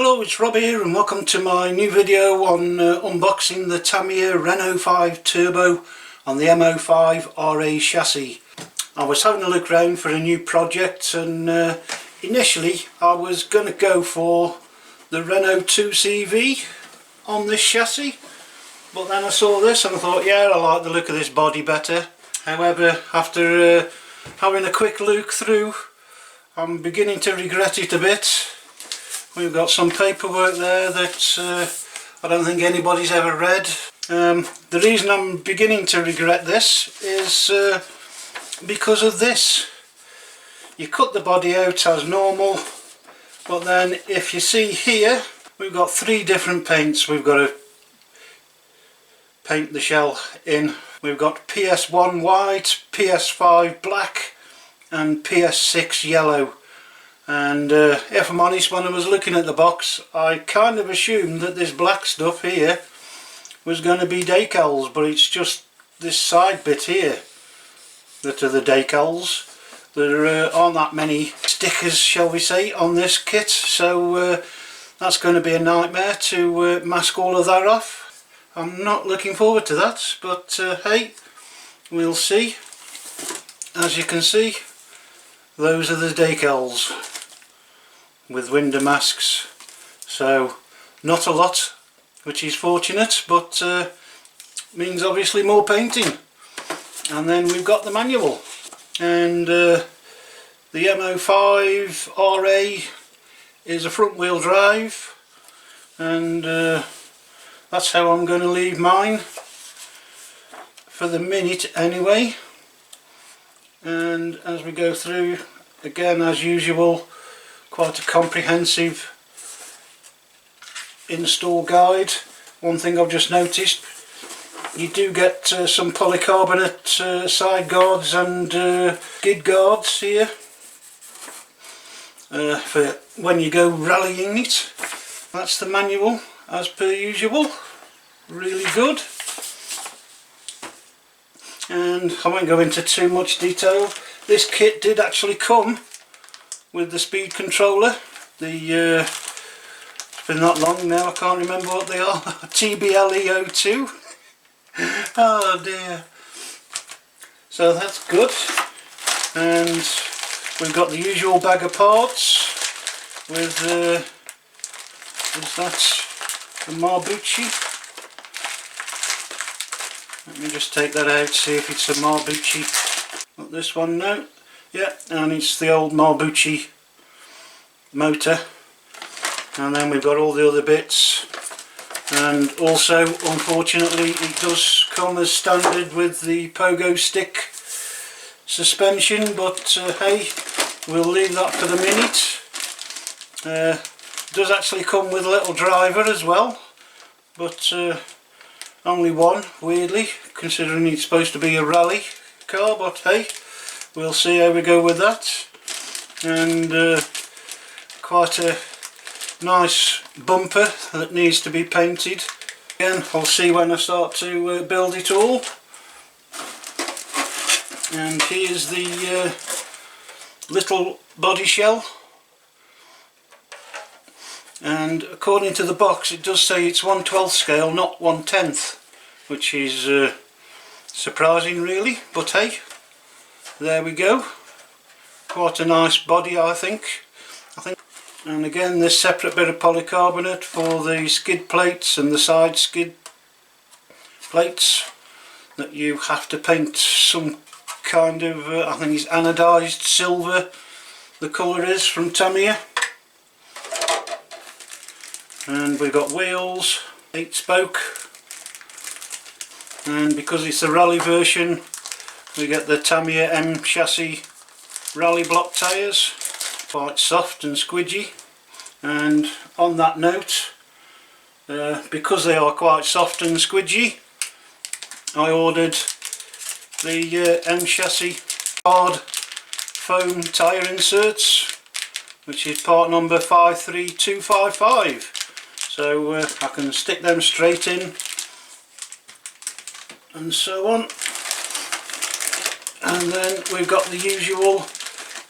Hello, it's Rob here and welcome to my new video on unboxing the Tamiya Renault 5 Turbo on the M-05Ra chassis. I was having a look around for a new project and initially I was going to go for the Renault 2CV on this chassis, but then I saw this and I thought, yeah, I like the look of this body better. However, after having a quick look through, I'm beginning to regret it a bit. We've got some paperwork there that I don't think anybody's ever read. The reason I'm beginning to regret this is because of this. You cut the body out as normal, but then if you see here, we've got three different paints we've got to paint the shell in. We've got PS1 white, PS5 black and PS6 yellow. And if I'm honest, when I was looking at the box, I kind of assumed that this black stuff here was going to be decals, but it's just this side bit here that are the decals. There aren't that many stickers, shall we say, on this kit, so that's going to be a nightmare to mask all of that off. I'm not looking forward to that, but hey, we'll see. As you can see, those are the decals with window masks, so not a lot, which is fortunate, but means obviously more painting. And then we've got the manual, and the M-05Ra is a front wheel drive, and that's how I'm going to leave mine for the minute anyway. And as we go through, again as usual, quite a comprehensive install guide. One thing I've just noticed, you do get some polycarbonate side guards and skid guards here for when you go rallying it. That's the manual as per usual, really good. And I won't go into too much detail. This kit did actually come with the speed controller. It's been that long now, I can't remember what they are. TBLE02. Oh dear. So that's good. And we've got the usual bag of parts with what's that? The Marbucci. Let me just take that out, see if it's a Marbucci. Not this one, no. Yeah, and it's the old Marbucci motor. And then we've got all the other bits. And also, unfortunately, it does come as standard with the pogo stick suspension, but hey, we'll leave that for the minute. It does actually come with a little driver as well, but only one, weirdly, considering it's supposed to be a rally car, but hey, we'll see how we go with that. And quite a nice bumper that needs to be painted. Again, I'll see when I start to build it all. And here's the little body shell. And according to the box, it does say it's 1/12 scale, not 1/10, which is surprising really, but hey, there we go. Quite a nice body, I think. And again, this separate bit of polycarbonate for the skid plates and the side skid plates that you have to paint some kind of, I think it's anodized silver, the colour is, from Tamiya. And we've got wheels, 8 spoke, and because it's the rally version, we get the Tamiya M chassis rally block tyres, quite soft and squidgy. And on that note, because they are quite soft and squidgy, I ordered the M chassis hard foam tyre inserts, which is part number 53255. So I can stick them straight in and so on. And then we've got the usual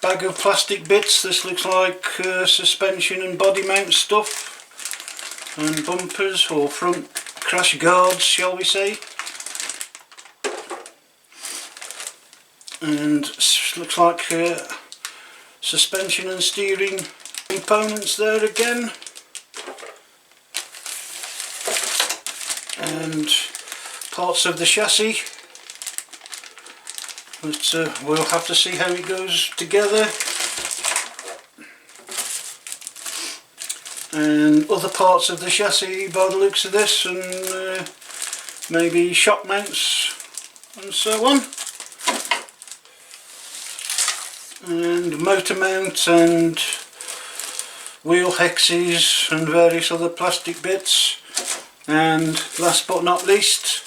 bag of plastic bits. This looks like suspension and body mount stuff. and bumpers, or front crash guards shall we say. And looks like suspension and steering components there again. And parts of the chassis, but we'll have to see how it goes together. And other parts of the chassis by the looks of this, and maybe shock mounts and so on, and motor mount and wheel hexes and various other plastic bits. And last but not least,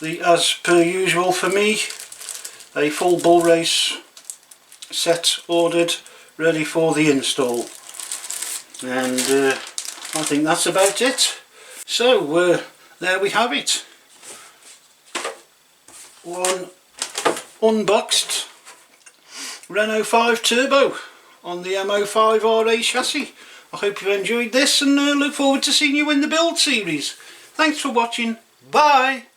as per usual for me, a full bull race set ordered, ready for the install. And I think that's about it. So there we have it. One unboxed Renault 5 Turbo on the M-05Ra chassis. I hope you've enjoyed this, and look forward to seeing you in the build series. Thanks for watching. Bye!